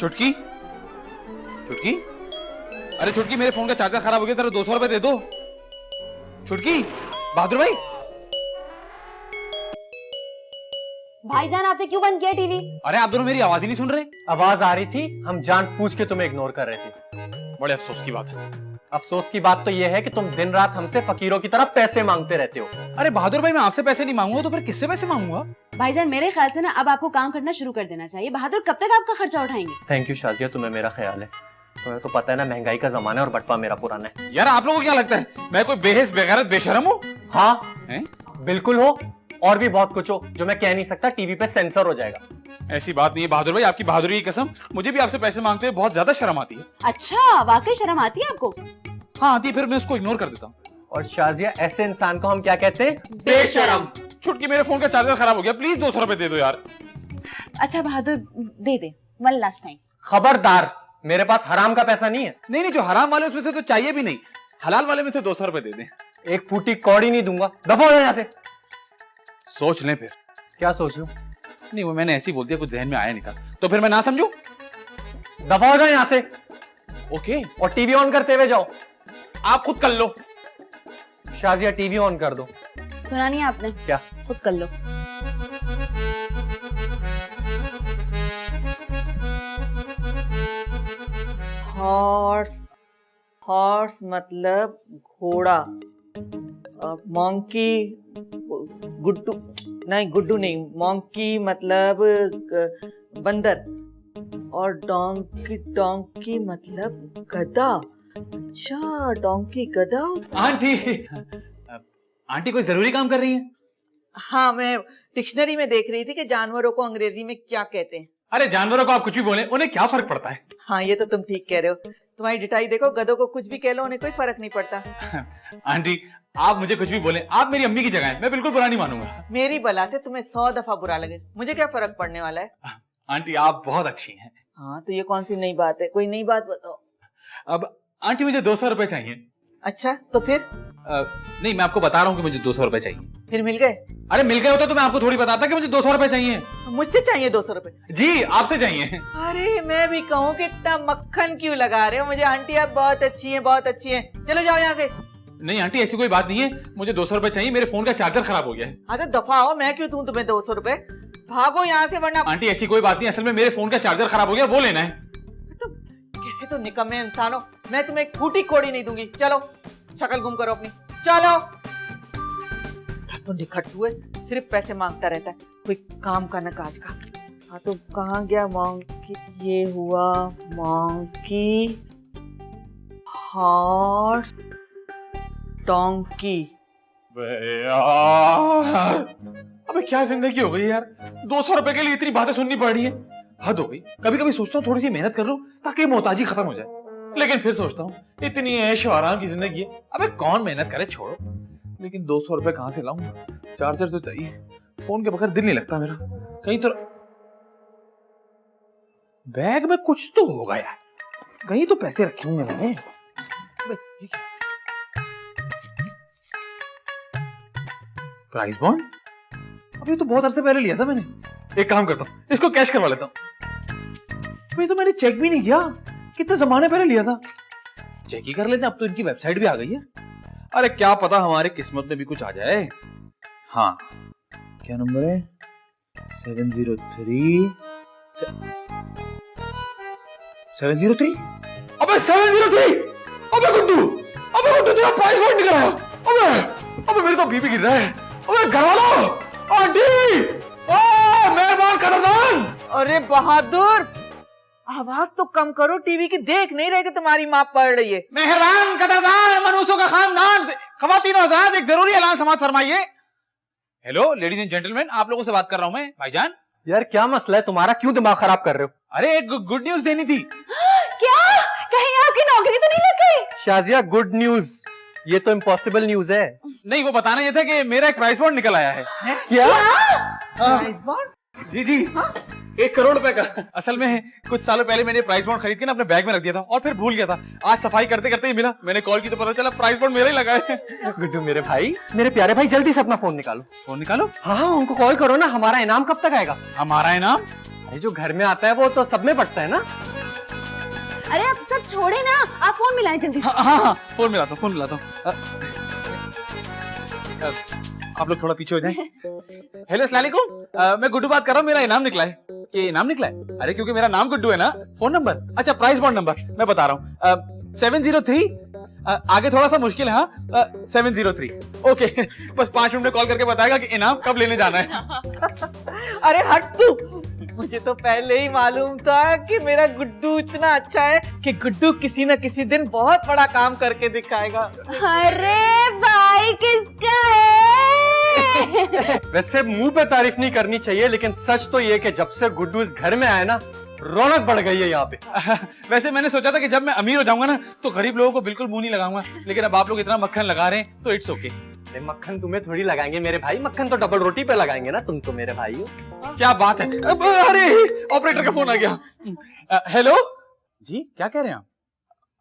चुटकी चुटकी, अरे चुटकी मेरे फोन का चार्जर खराब हो गया, जरा 200 रुपए दे दो। चुटकी, बहादुर भाई। भाईजान आपने क्यों बंद किया टीवी? अरे आप दोनों मेरी आवाज ही नहीं सुन रहे। आवाज आ रही थी, हम जानबूझ के तुम्हें इग्नोर कर रहे थे। बड़े अफसोस की बात है। अफसोस की बात तो यह है कि तुम दिन रात हमसे फकीरों की तरह पैसे मांगते रहते हो। अरे बहादुर भाई, मैं आपसे पैसे नहीं मांगूंगा तो फिर किससे पैसे मांगूंगा? भाईजान मेरे ख्याल से ना अब आपको काम करना शुरू कर देना चाहिए। बहादुर कब तक आपका खर्चा उठाएंगे? थैंक यू शाजिया, तुम्हें मेरा ख्याल है। तुम्हें तो पता है ना, महंगाई का जमाना है और बटवा मेरा पुराना है। यार आप लोगों को क्या लगता है मैं कोई बेहिस बेगैरत बेशरम हूँ? हाँ हैं? बिल्कुल हो, और भी बहुत कुछ हो जो मैं कह नहीं सकता, टीवी पे सेंसर हो जाएगा। ऐसी बात नहीं है बहादुर भाई, आपकी बहादुरी की कसम, मुझे भी आपसे पैसे मांगते हुए बहुत ज्यादा शर्म आती है। अच्छा, वाकई शर्म आती है आपको? हाँ आती है, फिर मैं उसको इग्नोर कर देता हूँ। और शाजिया, ऐसे इंसान को हम क्या कहते हैं? बेशरम। चुटकी, मेरे फोन का चार्जर खराब हो गया, प्लीज 200 रुपए दे दो यार। अच्छा बहादुर दे दे, वन लास्ट टाइम। खबरदार, मेरे पास हराम का पैसा नहीं है। नहीं नहीं, जो हराम वाले उसमें से तो चाहिए भी नहीं, हलाल वाले में से 200 रुपए दे दें। एक फूटी कौड़ी नहीं दूंगा, दफा हो जाए यहाँ से। सोच लें फिर। क्या सोच लूं? नहीं वो मैंने ऐसे ही बोल दिया, कुछ जहन में आया नहीं था, तो फिर मैं ना समझू? दफा हो जाए यहाँ से। ओके, और टीवी ऑन करते हुए जाओ। आप खुद कर लो। शाजिया टीवी ऑन कर दो। सुना नहीं आपने? क्या? खुद कर लो। हॉर्स, हॉर्स मतलब घोड़ा। मॉन्की, गुड्डू नहीं, गुड्डू नहीं, मॉन्की मतलब बंदर। और डोंकी, डोंकी मतलब गधा। अच्छा, डोंकी गधा होता है। आंटी, आंटी कोई जरूरी काम कर रही है? हाँ, मैं डिक्शनरी में देख रही थी कि जानवरों को अंग्रेजी में क्या कहते हैं। अरे जानवरों को आप कुछ भी बोले, उन्हें क्या फर्क पड़ता है? हाँ, ये तो तुम ठीक कह रहे हो। तुम्हारी डिटाई देखो, गधों को कुछ भी कह लो, उन्हें कोई फर्क नहीं पड़ता। आंटी आप मुझे कुछ भी बोले, आप मेरी अम्मी की जगह हैं, मैं बिल्कुल बुरा नहीं मानूंगा। मेरी बला से तुम्हें 100 दफा बुरा लगे, मुझे क्या फर्क पड़ने वाला है। आंटी आप बहुत अच्छी हैं। हाँ, तो ये कौन सी नई बात है? कोई नई बात बताओ। अब आंटी मुझे 200 रुपए चाहिए। अच्छा, तो फिर? नहीं, मैं आपको बता रहा हूँ कि मुझे 200 रुपए चाहिए। फिर मिल गए? अरे मिल गए होते तो मैं आपको थोड़ी बताता कि मुझे 200 रुपए चाहिए। मुझसे चाहिए 200 रुपए? जी आपसे चाहिए। अरे मैं भी कहूँ कि इतना मक्खन क्यों लगा रहे हो मुझे। आंटी आप बहुत अच्छी हैं, बहुत अच्छी हैं, चलो जाओ यहाँ से। नहीं आंटी ऐसी कोई बात नहीं है, मुझे 200 रुपए चाहिए, मेरे फोन का चार्जर खराब हो गया है। हाँ तो दफा हो, मैं क्यों दूं तुम्हें 200 रुपए? भागो यहाँ से वरना। आंटी ऐसी कोई बात नहीं, असल में मेरे फोन का चार्जर खराब हो गया, वो लेना है। तो कैसे तो निकम्मे इंसान हो, मैं तुम्हें एक फूटी कोड़ी नहीं दूंगी। चलो शक्ल गुम करो अपनी, चलो। तो निखट्टू है, सिर्फ पैसे मांगता रहता है, कोई काम का न काज का। हाँ तो कहाँ गया मॉन्की? ये हुआ मॉन्की, हॉर्स, डोंकी। यार अबे क्या जिंदगी हो गई यार, 200 रुपए के लिए इतनी बातें सुननी पड़ रही है, हद हो गई। कभी कभी सोचता हूँ थोड़ी सी मेहनत कर लूं ताकि मोहताजी खत्म हो जाए, लेकिन फिर सोचता हूँ इतनी ऐश और आराम की जिंदगी है, अबे कौन मेहनत करे, छोड़ो। लेकिन 200 रुपए कहाँ से लाऊंगा? चार्जर तो चाहिए, फोन के बगैर दिल नहीं लगता मेरा। कहीं तो बैग में कुछ तो होगा यार, कहीं तो पैसे रखे होंगे मैंने। प्राइस बॉन्ड, अभी तो बहुत अरसे पहले लिया था मैंने। एक काम करता हूँ, इसको कैश करवा लेता हूँ। अभी तो मैंने चेक भी नहीं किया, कितने जमाने पहले लिया था। चेक ही कर लेते हैं, अब तो इनकी वेबसाइट भी आ गई है। अरे क्या पता हमारे किस्मत में भी कुछ आ जाए। हाँ क्या नंबर है? 703 703। अबे 703, अबे गुड्डू तेरा प्राइस बॉन्ड निकला। अबे मेरी तो बीपी गिर रहा है। अबे घर वालों, आंटी, मेहरबान कदरदान। अरे बहादुर, आवाज तो कम करो, टीवी की देख नहीं रहे कि तुम्हारी माँ पढ़ रही है। मेहरबान कदरदान, मनुष्यों का खानदान, ख्वातीन और हज़रात, एक जरूरी ऐलान समाअत फरमाइए। हेलो लेडीज एंड जेंटलमैन, आप लोगों से बात कर रहा हूं मैं। भाईजान यार क्या मसला है तुम्हारा, क्यों दिमाग खराब कर रहे हो? अरे एक गुड न्यूज देनी थी। क्या? कहीं आपकी नौकरी तो नहीं लग गई? शाजिया गुड न्यूज, ये तो इम्पॉसिबल न्यूज है। नहीं वो बताना ये था कि मेरा एक प्राइस बॉन्ड निकल आया है। क्या? Price bond? जी जी, 1 करोड़ रुपए का। असल में कुछ सालों पहले मैंने प्राइस बॉन्ड खरीद के ना अपने बैग में रख दिया था और फिर भूल गया था। आज सफाई करते करते ही मिला, मैंने कॉल की तो पता चला प्राइस बॉन्ड मेरा ही लगा है। गुड्डू मेरे भाई, मेरे प्यारे भाई, जल्दी से अपना फोन निकालो। फोन निकालो। हाँ उनको कॉल करो ना, हमारा इनाम कब तक आएगा? हमारा इनाम? भाई जो घर में आता है वो तो सब में पड़ता है ना। अरे आप सब छोड़े ना, आप फोन मिलाएं जल्दी से। हाँ, फोन मिलाता हूँ। आप लोग थोड़ा पीछे हो जाएं। हेलो अस्सलाम वालेकुम, मैं गुड्डू बात कर रहा हूँ। मेरा इनाम निकला है। ये इनाम निकला है? अरे क्योंकि मेरा नाम गुड्डू है ना। फोन नंबर, अच्छा प्राइस बॉन्ड नंबर मैं बता रहा हूँ, 703, आगे थोड़ा सा मुश्किल है। हाँ, 703। ओके, बस 5 मिनट में कॉल करके बताएगा कि इनाम कब लेने जाना है। अरे हट तू, मुझे तो पहले ही मालूम था कि मेरा गुड्डू इतना अच्छा है कि गुड्डू किसी न किसी दिन बहुत बड़ा काम करके दिखाएगा। अरे भाई किसका है? वैसे मुंह पे तारीफ नहीं करनी चाहिए, लेकिन सच तो ये कि जब से गुड्डू इस घर में आया ना, रौनक बढ़ गई है यहाँ पे। वैसे मैंने सोचा था कि जब मैं अमीर हो जाऊंगा ना तो गरीब लोगों को बिल्कुल मुंह नहीं लगाऊंगा, लेकिन अब आप लोग इतना मक्खन लगा रहे हैं तो इट्स ओके। अरे मक्खन तुम्हें थोड़ी लगाएंगे मेरे भाई, मक्खन तो डबल रोटी पे लगाएंगे ना, तुम तो मेरे भाई हो। क्या बात है। अरे ऑपरेटर का फोन आ गया। हेलो जी, क्या कह रहे हैं आप?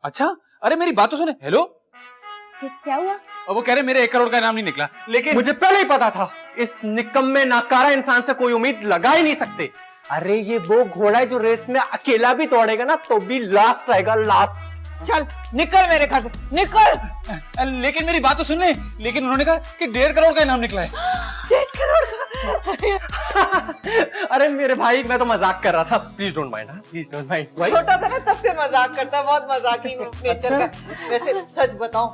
अच्छा, अरे मेरी बात तो सुने। हेलो, क्या हुआ? और वो कह रहे मेरे 1 करोड़ का इनाम नहीं निकला। लेकिन मुझे पहले ही पता था, इस निकम्मे नाकारा इंसान से कोई उम्मीद लगा ही नहीं सकते। अरे ये वो घोड़ा है जो रेस में अकेला भी दौड़ेगा ना तो भी लास्ट रहेगा, लास्ट। चल निकल मेरे घर से, निकल। लेकिन मेरी बात तो सुन ले, लेकिन उन्होंने कहा कि 1.5 करोड़ का इनाम निकला है। 1.5 करोड़ का? अरे मेरे भाई मैं तो मजाक कर रहा था, please don't mind. Please don't mind भाई। छोटा था ना तब से मजाक करता, बहुत मजाकी नेचर का। वैसे सच बताऊं,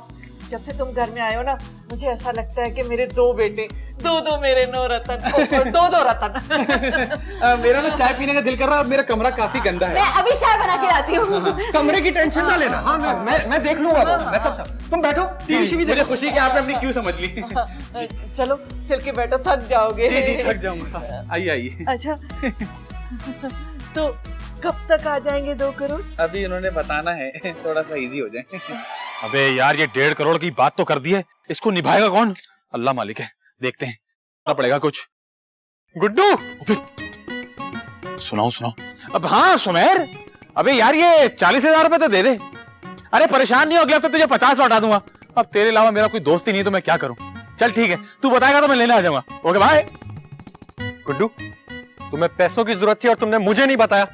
जब से तुम घर में आए हो ना, मुझे ऐसा लगता है कि मेरे 2 बेटे, 2 मेरे 9 रतन, 2 रतन। मेरा ना चाय पीने का दिल कर रहा है और मेरा कमरा काफी गंदा है। मैं अभी चाय बना के लाती हूँ। कमरे की टेंशन ना लेना। हाँ, मैं देख लूंगा वो, मैं सब। तुम बैठो, टीवी भी। मुझे खुशी कि आपने अपनी क्यों समझ ली। चलो चल के बैठो, थक जाओगे। जी थक जाऊंगा। आइए आइए। अच्छा तो कब तक आ जाएंगे 2 करोड़? अभी उन्होंने बताना है, थोड़ा सा इजी हो जाए। अबे यार, ये 1.5 करोड़ की बात तो कर दी है, इसको निभाएगा कौन? अल्लाह मालिक है, देखते हैं, करना पड़ेगा कुछ। गुड्डू, सुनाओ। अब हाँ सुमेर, अबे यार ये 40,000 रुपए तो दे दे। अरे परेशान नहीं हो, अगले हफ्ते तुझे 50 लौटा दूंगा। अब तेरे अलावा मेरा कोई दोस्त ही नहीं, तो मैं क्या करूं। चल ठीक है, तू बताएगा तो मैं लेने आ जाऊंगा। Okay bye. गुड्डू, तुम्हें पैसों की जरूरत थी और तुमने मुझे नहीं बताया।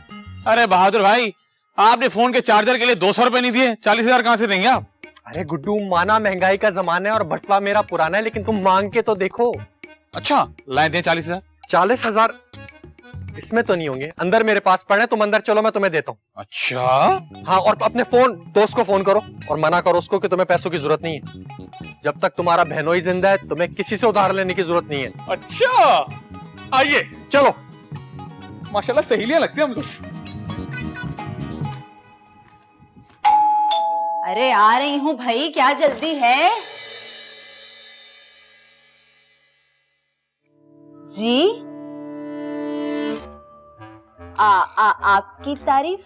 अरे बहादुर भाई, आपने फोन के चार्जर के लिए 200 रुपए नहीं दिए, 40,000 कहां से देंगे आप? अरे गुड्डू, माना महंगाई का जमाना है और बटवा मेरा पुराना है, लेकिन तुम मांग के तो देखो। अच्छा लाए दें 40,000। 40,000 इसमें तो नहीं होंगे, अंदर मेरे पास पड़े, तुम अंदर चलो, मैं तुम्हें देता हूँ। अच्छा हाँ, और अपने दोस्त को फोन करो और मना करो उसको कि तुम्हें पैसों की जरूरत नहीं है। जब तक तुम्हारा बहनोई जिंदा है, तुम्हें किसी से उधार लेने की जरूरत नहीं है। अच्छा, आइए चलो। माशाल्लाह सहेलियां लगती हैं हम लोग। अरे आ रही हूँ भाई, क्या जल्दी है? जी आपकी तारीफ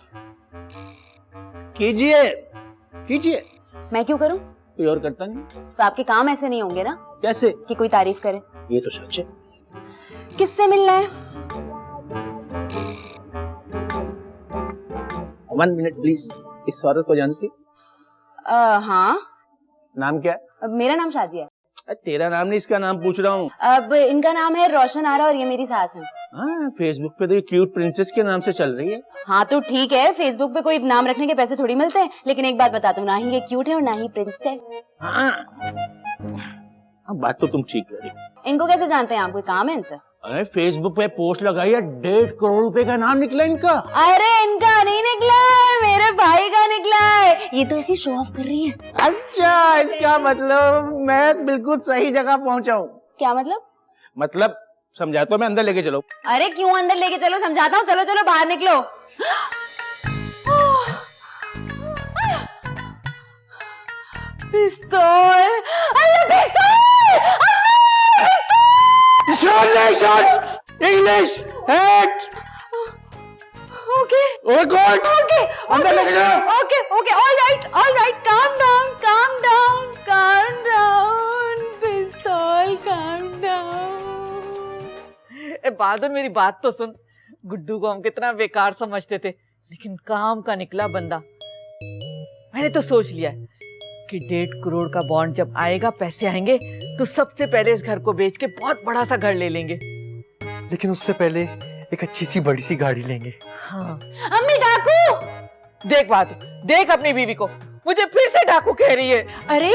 कीजिए। मैं क्यों करूं? कोई और करता नहीं। तो आपके काम ऐसे नहीं होंगे ना कैसे? कि कोई तारीफ करे। ये तो सच है। किससे मिलना है? 1 मिनट प्लीज। इस औरत को जानती? हाँ। नाम क्या है? मेरा नाम शाजिया है। तेरा नाम नहीं, इसका नाम पूछ रहा हूँ। अब इनका नाम है रोशन आरा और ये मेरी सास है। हाँ, फेसबुक पे तो ये क्यूट प्रिंसेस के नाम से चल रही है। हाँ तो ठीक है, फेसबुक पे कोई नाम रखने के पैसे थोड़ी मिलते हैं, लेकिन एक बात बता दूं, ना ही ये क्यूट है और ना ही प्रिंसेस। हाँ, बात तो तुम ठीक कर रही। इनको कैसे जानते हैं आप? कोई काम है इनसे? अरे फेसबुक पे पोस्ट लगाई है, 1.5 करोड़ रुपए का नाम निकला इनका। अरे इनका नहीं निकला है, मेरे भाई का निकला है। ये तो ऐसी शो ऑफ कर रही है। अच्छा, इसका मतलब मैं बिल्कुल सही जगह पहुंचा हूँ। क्या मतलब? मतलब समझाता हूँ मैं, अंदर लेके चलो। अरे क्यों अंदर लेके चलो, समझाता हूँ। चलो चलो बाहर निकलो। पिस्तौल, अरे पिस्तौल! English hate. ओके ओके अंदर लेके जाओ। Okay okay, all right, calm down पिस्तौल, काम डाउन। ए बहादुर, मेरी बात तो सुन। गुड्डू को हम कितना बेकार समझते थे, लेकिन काम का निकला बंदा। मैंने तो सोच लिया है कि 1.5 करोड़ का बॉन्ड जब आएगा, पैसे आएंगे, तो सबसे पहले इस घर को बेच के बहुत बड़ा सा घर ले लेंगे। लेकिन उससे पहले एक अच्छी सी बड़ी सी गाड़ी लेंगे। हाँ अम्मी डाकू। देख बात, देख अपनी बीवी को, मुझे फिर से डाकू कह रही है। अरे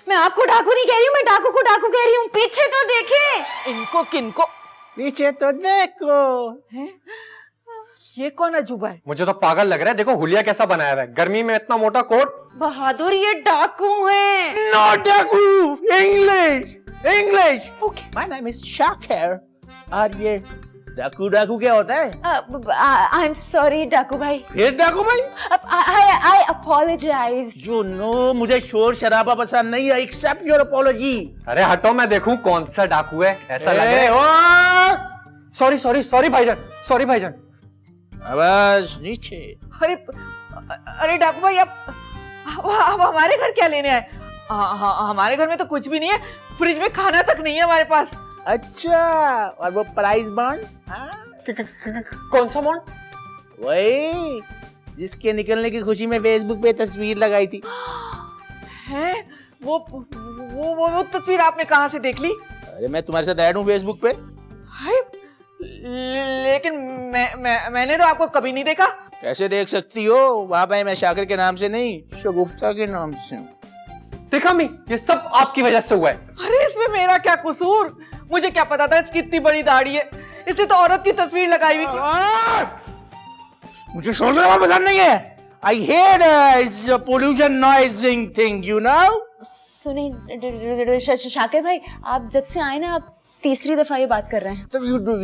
मैं आपको डाकू नहीं कह रही हूँ, मैं डाकू को डाकू कह रही हूँ। पीछे तो देखें। इनको किनको, पीछे तो देखो। ये कौन अजूबा है? मुझे तो पागल लग रहा है, देखो हुलिया कैसा बनाया हुआ है, गर्मी में इतना मोटा कोट। बहादुर ये डाकू है। Not डाकू, English, English. Okay. My name is Shakir. और ये डाकू डाकू क्या होता है? आई एम सॉरी डाकू भाई। फिर डाकू भाई? आई अपोलोजाइज। You know, मुझे शोर शराबा पसंद नहीं है. Accept your apology. अरे हटो, मैं देखूं कौन सा डाकू है, ऐसा लग ए, रहा है। ओ! सॉरी सॉरी सॉरी भाईजान, सॉरी भाईजान। आवाज नीचे। अरे अरे डाकू भाई, आप हमारे घर क्या लेने आए? हमारे घर में तो कुछ भी नहीं है, फ्रिज में खाना तक नहीं है हमारे पास। अच्छा, और वो प्राइस बॉन्ड? कौन सा बॉन्ड? वही जिसके निकलने की खुशी में फेसबुक पे तस्वीर लगाई थी। हैं? वो तस्वीर आपने कहाँ से देख ली? अरे मैं तुम्हारे साथ ऐड हूँ फेसबुक पे। हाय, लेकिन मैंने तो आपको कभी नहीं देखा। कैसे देख सकती हो? वहाँ पे मैं शाकिर के नाम से नहीं, शगुफ्ता के नाम से हूँ। देखा मी, ये सब आपकी वजह से हुआ है। अरे इसमें मेरा क्या कसूर? मुझे क्या पता था इसकी इतनी बड़ी दाढ़ी है, इसने तो औरत की तस्वीर लगाई हुई थी। मुझे शोर शराबा पसंद नहीं है। I hate it's a pollution noising thing, you know? सुनिए शाकिर भाई, आप जब से आए ना, आप तीसरी दफा ये बात कर रहे हैं। So you do,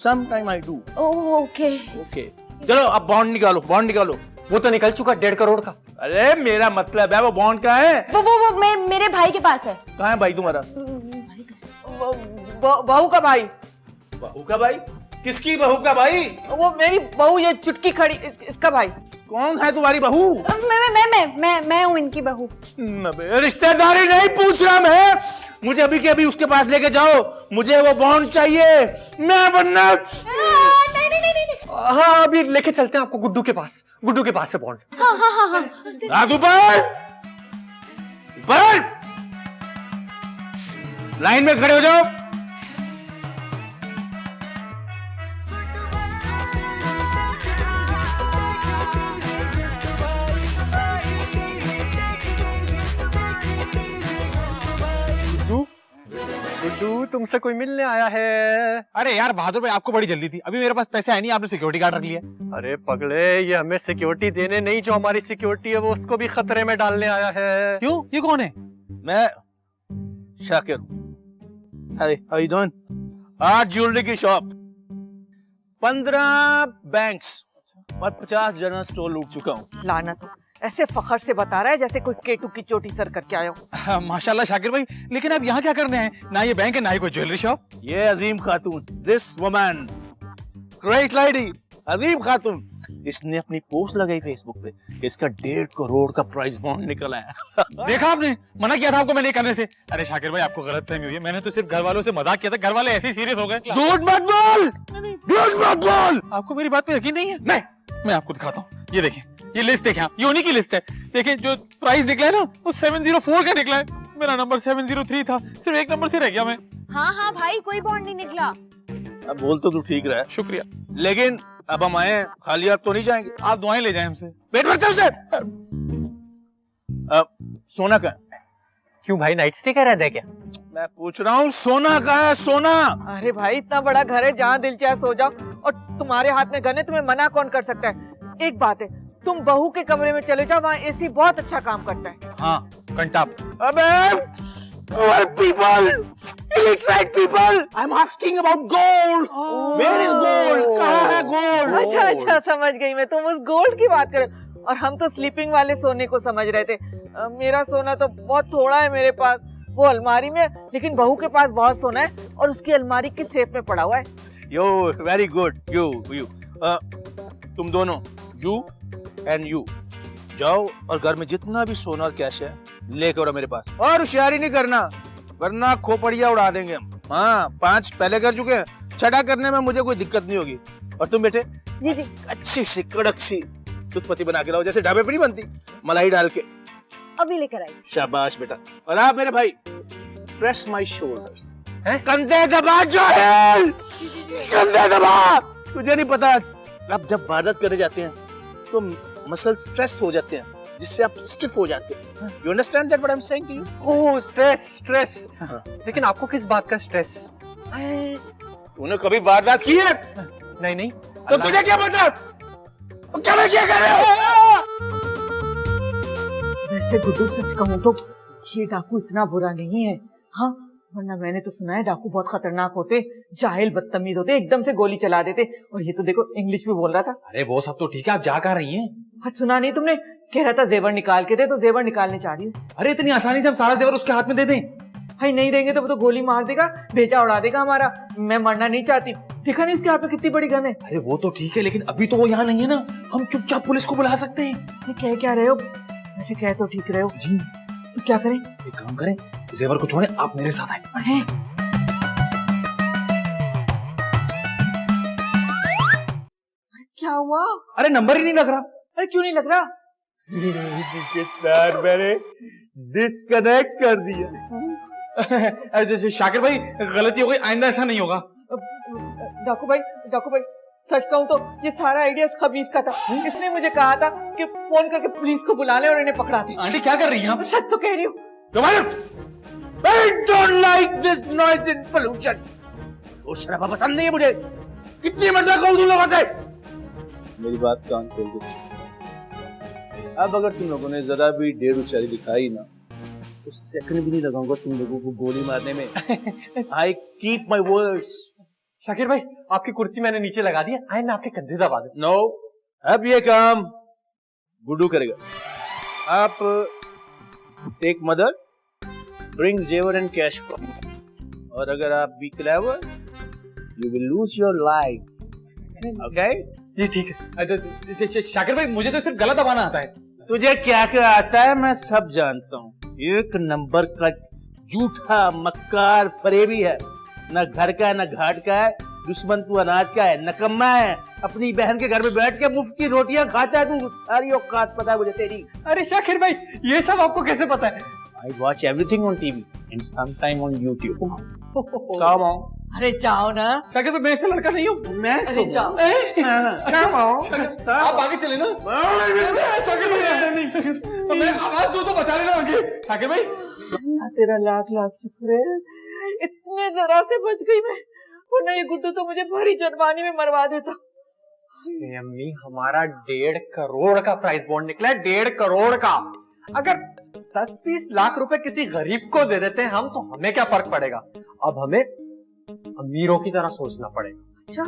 sometime I do. Okay. Okay. चलो अब बॉन्ड निकालो, बॉन्ड निकालो। वो तो निकल चुका 1.5 करोड़ का। अरे मेरा मतलब है वो बॉन्ड कहाँ है? वो मेरे भाई के पास है। कहाँ है भाई तुम्हारा? बहू का भाई। बहू का भाई? किसकी बहू का भाई? वो मेरी बहू, ये चुटकी खड़ी, इसका भाई। कौन है तुम्हारी बहू? मैं हूँ इनकी बहू। रिश्तेदारी नहीं पूछ रहा मैं, मुझे अभी के अभी उसके पास लेके जाओ, मुझे वो बॉन्ड चाहिए। मैं वरना हाँ अभी लेके चलते हैं आपको गुड्डू के पास से बॉन्ड। हाथ ऊपर, ऊपर, लाइन में खड़े हो जाओ। गुड्डू तुमसे कोई मिलने आया है। अरे यार बहादुर भाई, आपको बड़ी जल्दी थी, अभी मेरे पास पैसे है नहीं, आपने सिक्योरिटी गार्ड रख लिया। अरे पगले, ये हमें सिक्योरिटी देने नहीं, जो हमारी सिक्योरिटी है वो उसको भी खतरे में डालने आया है। क्यों? ये कौन है? मैं शाकिर। अरे हाउ यू डूइंग? आज ज्वेलरी की शॉप, 15 बैंक्स और 50 जनरल स्टोर लूट चुका हूँ। लानत हो, ऐसे फखर से बता रहा है जैसे कोई केटू की चोटी सर करके आया हो। माशाल्लाह शाकिर भाई, लेकिन आप यहाँ क्या करने हैं? ना ये बैंक है ना ही कोई ज्वेलरी शॉप। ये अजीम खातून, दिस वुमन, ग्रेट लेडी अजीम खातून, इसने अपनी पोस्ट लगाई फेसबुक पे कि इसका 1.5 करोड़ का प्राइस बॉन्ड निकला है। देखा आपने, मना किया था आपको मैंने करने से। अरे शाकिर भाई, आपको गलतफहमी हुई है, मैंने तो सिर्फ घर वालों से मजाक किया था, घर वाले ऐसे सीरियस हो गए। झूठ मत बोल, झूठ मत बोल। आपको मेरी बात पे यकीन नहीं है? नहीं, मैं आपको दिखाता हूँ, ये देखें, ये लिस्ट देखें आप, ये उन्हीं की लिस्ट है। देखें जो प्राइस निकला है ना, वो 704 का निकला है। मेरा नंबर 703 था, सिर्फ एक नंबर से रह गया मैं। हाँ भाई, कोई बॉन्ड नहीं निकला। अब बोल तो तू ठीक रहा है, शुक्रिया। लेकिन अब हम आए खाली हाथ तो नहीं जाएंगे। आप दुआएं ले जाएं हमसे। पेट भर से उसे। सोना का क्यों भाई, नाइट स्टे कह रहा था क्या? मैं पूछ रहा हूँ, सोना का है? सोना। अरे भाई, इतना बड़ा घर है, जहाँ दिल चाहे सो जाओ, और तुम्हारे हाथ में गन है, तुम्हें मना कौन कर सकता है? एक बात है, तुम बहू के कमरे में चले जाओ, वहाँ एसी बहुत अच्छा काम करता है। हाँ, कंटाप। अबे poor people, illiterate people, I'm asking about gold. Where is gold? कहाँ है gold? अच्छा समझ गई मैं, तुम उस गोल्ड की बात कर, और हम तो स्लीपिंग वाले सोने को समझ रहे थे। मेरा सोना तो बहुत थोड़ा है मेरे पास, वो अलमारी में, लेकिन बहू के पास बहुत सोना है और उसकी अलमारी की सेफ में पड़ा हुआ है। Yo, very good. You. तुम दोनों, you and you, जाओ और घर में जितना भी सोना और कैश है लेकर आओ मेरे पास, और होशियारी नहीं करना वरना खोपड़िया उड़ा देंगे हम। हाँ, 5 पहले कर चुके हैं, 6 करने में मुझे कोई दिक्कत नहीं होगी। और तुम बेटे जी अच्छी सी कड़क सी दूधपत्ती बना के लाओ, जैसे ढाबे पे नहीं बनती, मलाई डाल के। अभी लेकर आई। शाबाश बेटा। और आप मेरे भाई, प्रेस माई शोल्डर्स, कंधे दबा जोएल, कंधे दबा। तुझे नहीं पता, आप जब वारदात करने जाते हैं तो मसल स्ट्रेस हो जाते हैं, जिससे आप स्टिफ हो जाते हैं। You understand that what I am saying to you? Oh stress. लेकिन आपको किस बात का स्ट्रेस? तूने कभी वारदात की है? नहीं। तो तुझे क्या पता? क्या कर रहे हो? वैसे गुड्डू सच कहूँ तो ये डाकू इतना बुरा नहीं है, हाँ, वरना मैंने तो सुना है डाकू बहुत खतरनाक होते, जाहिल बदतमीज होते, एकदम से गोली चला देते। और ये तो देखो इंग्लिश में बोल रहा था। अरे वो सब तो ठीक है, आप जा कहाँ रही हैं? आज सुना नहीं तुमने? कह रहा था जेवर निकाल के दे, तो जेवर निकालने जा रही हूँ। अरे इतनी आसानी से हम सारा जेवर उसके हाथ में दे दें? भाई नहीं देंगे तो वो तो गोली मार देगा, भेजा उड़ा देगा हमारा। मैं मरना नहीं चाहती। दिखा नहीं इसके हाथ में कितनी बड़ी गन है। अरे वो तो ठीक है, लेकिन अभी तो वो यहाँ नहीं है ना, हम चुपचाप पुलिस को बुला सकते हैं। ये कह क्या रहे हो? वैसे कह तो ठीक रहे हो जी। तो क्या करें? एक काम करें, जेवर को छोड़ें, आप मेरे साथ आए। अरे क्या हुआ? अरे नंबर ही नहीं लग रहा। अरे क्यों नहीं लग रहा? तार मैंने डिस्कनेक्ट कर दिया। जैसे शाकिर भाई, गलती हो गई, आइंदा ऐसा नहीं होगा। डाकू भाई सच कहूँ तो ये सारा आइडिया इस खबीज का था। इसने मुझे कहा था कि फोन करके पुलिस को बुला ले और इन्हें पकड़ा दे। आंटी क्या कर रही हैं आप? सच तो कह रही हूँ। I don't like this noise and pollution. तो शराबा पसंद नहीं है मुझे। कितनी मर्दा कहूँ तुम लोगों से? मेरी बात कान खोल के सुनो। अब अगर तुम लोगों ने जरा भी डेढ़ उचारी दिखाई ना, तो सेकंड भी नहीं लगाऊंगा तुम लोगों को गोली मारने में। I keep my words. Shakir भाई, आपकी कुर्सी मैंने नीचे लगा दी है, आए मैं आपके कंधे दबा दूं। No, अब ये काम गुड्डू करेगा। आप टेक मदर, ब्रिंग जेवर एंड कैश फ्रॉम, और अगर आप be clever, you will lose your life. Okay? ये ठीक है। शाकिर भाई, मुझे तो सिर्फ गला दबाना आता है। तुझे क्या क्या आता है मैं सब जानता हूँ। एक नंबर का झूठा मक्कार फरेबी है, न घर का है न घाट का है, दुश्मन तू अनाज का है, नकम्मा है, अपनी बहन के घर में बैठ के मुफ्त की रोटियां खाता है तू, सारी औकात पता है मुझे तेरी। अरे शाकिर भाई, ये सब आपको कैसे पता है? I watch everything on TV and sometime on YouTube. Come on. अरे जाओ ना। शाकिर भाई, मैं ऐसा लड़का नहीं हूँ। मैं अरे जाओ। Come on. आप आगे चले ना। शाकिर भाई ऐसा नहीं, मैं आवाज दूं तो बचा लेना आगे। शाकिर भाई, तेरा लाख लाख शुक्र है, इतने जरा से बच गई मैं, वरना ये गुड्डू तो मुझे भरी जनवानी में मरवा देता। अम्मी, हमारा 1.5 करोड़ का प्राइस बॉन्ड निकला है, 1.5 करोड़ का। अगर 10-20 लाख रुपए किसी गरीब को दे देते हैं हम, तो हमें क्या फर्क पड़ेगा? अब हमें अमीरों की तरह सोचना पड़ेगा। अच्छा,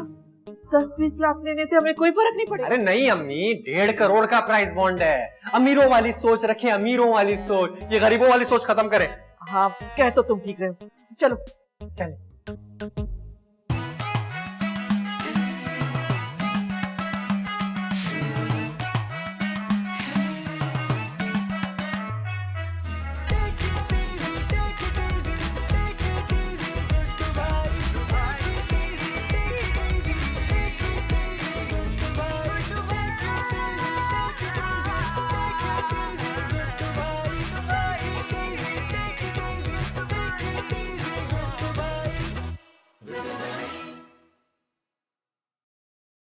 10-20 लाख लेने से हमें कोई फर्क नहीं पड़ेगा? अरे नहीं अम्मी, 1.5 करोड़ का प्राइस बॉन्ड है। अमीरों वाली सोच रखें, अमीरों वाली सोच, ये गरीबों वाली सोच खत्म करें। हाँ, कह तो तुम ठीक रहे हो। चलो चले।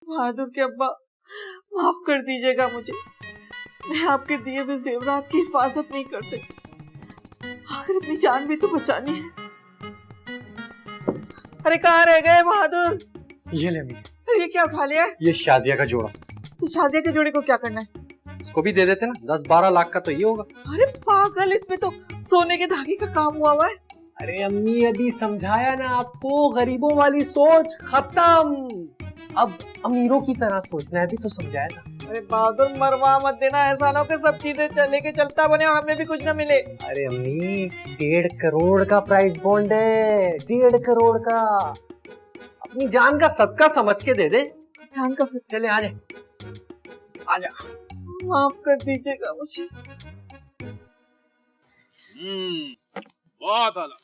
बहादुर के अब्बा, माफ कर दीजिएगा मुझे, मैं आपके दिए हुए जेवरात की हिफाजत नहीं कर सकती। आखिर अपनी जान भी तो बचानी है। अरे कहाँ रह गए बहादुर? ये ले अम्मी, अरे ये क्या उठा लिया है? ये शाजिया का जोड़ा। तो शादिया के जोड़े को क्या करना है? इसको भी दे देते ना, 10-12 लाख का तो ये होगा। अरे पागल, इसमें तो सोने के धागे का काम हुआ है। अरे अम्मी, अभी समझाया ना आपको, गरीबों वाली सोच खत्म, अब अमीरों की तरह सोचना है, भी तो समझाया था। अरे बहादुर, मरवा मत देना, ऐसा ना हो कि सब चीजें चले के चलता बने और हमें भी कुछ ना मिले। अरे अम्मी, 1.5 करोड़ का प्राइस बॉन्ड है, 1.5 करोड़ का। अपनी जान का सदका समझ के दे दे। जान का सच। चले आ जा, आ जा। माफ कर दीजिएगा मुझे। बहुत आला,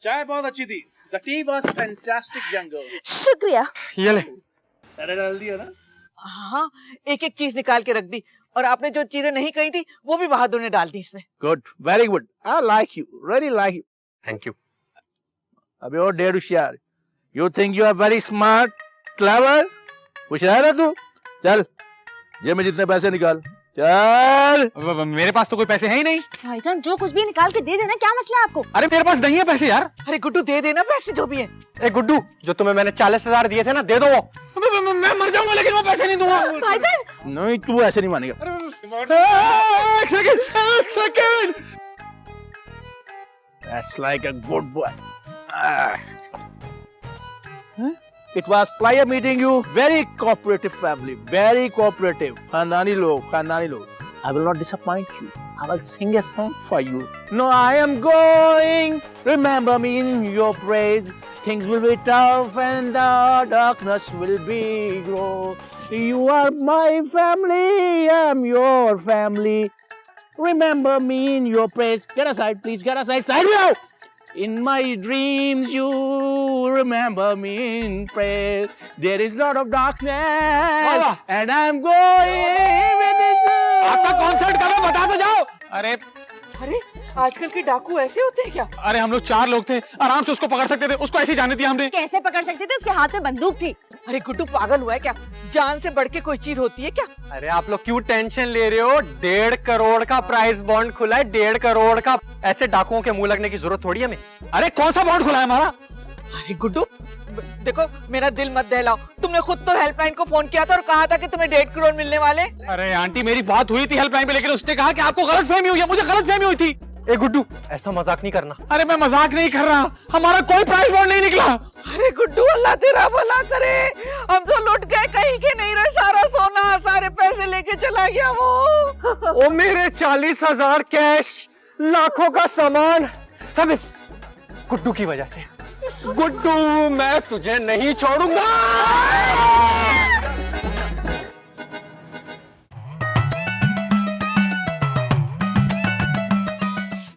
चाय बहुत अच्छी थी। The tea was fantastic, jungle. शुक्रिया। ये ले। सारा डाल दिया ना? हाँ, एक एक चीज निकाल के रख दी, और आपने जो चीजें नहीं कही थी वो भी बहादुर ने डाल दी इसमें। Good, very good. I like you, really like you. Thank you. अबे ओ डेढ़ होशियार, you think you are very smart clever, होशियार है तू? चल जेब में जितने पैसे निकाल, चल। मेरे पास तो कोई पैसे हैं ही नहीं। भाईजान जो कुछ भी निकाल के दे देना, क्या मसला है आपको? अरे मेरे पास नहीं है पैसे यार। अरे गुड्डू दे देना पैसे जो भी है। ए गुड्डू, जो तुम्हें मैंने 40,000 दिए थे ना, दे दो वो। मैं मर जाऊंगा लेकिन वो पैसे नहीं दूंगा। भाईजान नहीं तू ऐसे नहीं मानेगा। एक second. That's like a good boy. It was pleasure meeting you. Very cooperative family. Very cooperative. खानदानी लोग, खानदानी लोग. I will not disappoint you. I will sing a song for you. No, I am going. Remember me in your praise. Things will be tough and the darkness will be grow. You are my family. I'm your family. Remember me in your praise. Get aside, please. Get aside. Side me out. In my dreams, you remember me in praise. There is lot of darkness, and I'm going with it. आपका concert कब है बता तो जाओ। अरे अरे आजकल के डाकू ऐसे होते हैं क्या? अरे हम लोग 4 लोग थे, आराम से उसको पकड़ सकते थे, उसको ऐसे ही जाने दिया हमने। कैसे पकड़ सकते थे? उसके हाथ में बंदूक थी। अरे गुड्डू पागल हुआ है क्या? जान से बढ़ के कोई चीज होती है क्या? अरे आप लोग क्यों टेंशन ले रहे हो? 1.5 करोड़ का प्राइस बॉन्ड खुला है, 1.5 करोड़ का। ऐसे डाकुओं के मुंह लगने की जरूरत थोड़ी है हमें। अरे कौन सा बॉन्ड खुला है हमारा? अरे गुड्डू देखो, मेरा दिल मत दहलाओ। तुमने खुद तो हेल्पलाइन को फोन किया था और कहा था कि तुम्हें 1.5 करोड़ मिलने वाले। अरे आंटी मेरी बात हुई थी हेल्पलाइन पे, लेकिन उसने कहा कि आपको गलतफहमी हुई है। मुझे गलतफहमी हुई थी। ए गुड्डू, ऐसा मजाक नहीं करना। अरे मैं मजाक नहीं कर रहा, हमारा कोई प्राइस बॉन्ड नहीं निकला। अरे गुड्डू अल्लाह तेरा भला करे, हम तो लुट गए, कहीं के नहीं रहे। सारा सोना सारे पैसे लेके चला गया वो। ओ मेरे 40,000 कैश, लाखों का सामान, सब इस गुड्डू की वजह से। गुड्डू मैं तुझे नहीं छोड़ूंगा।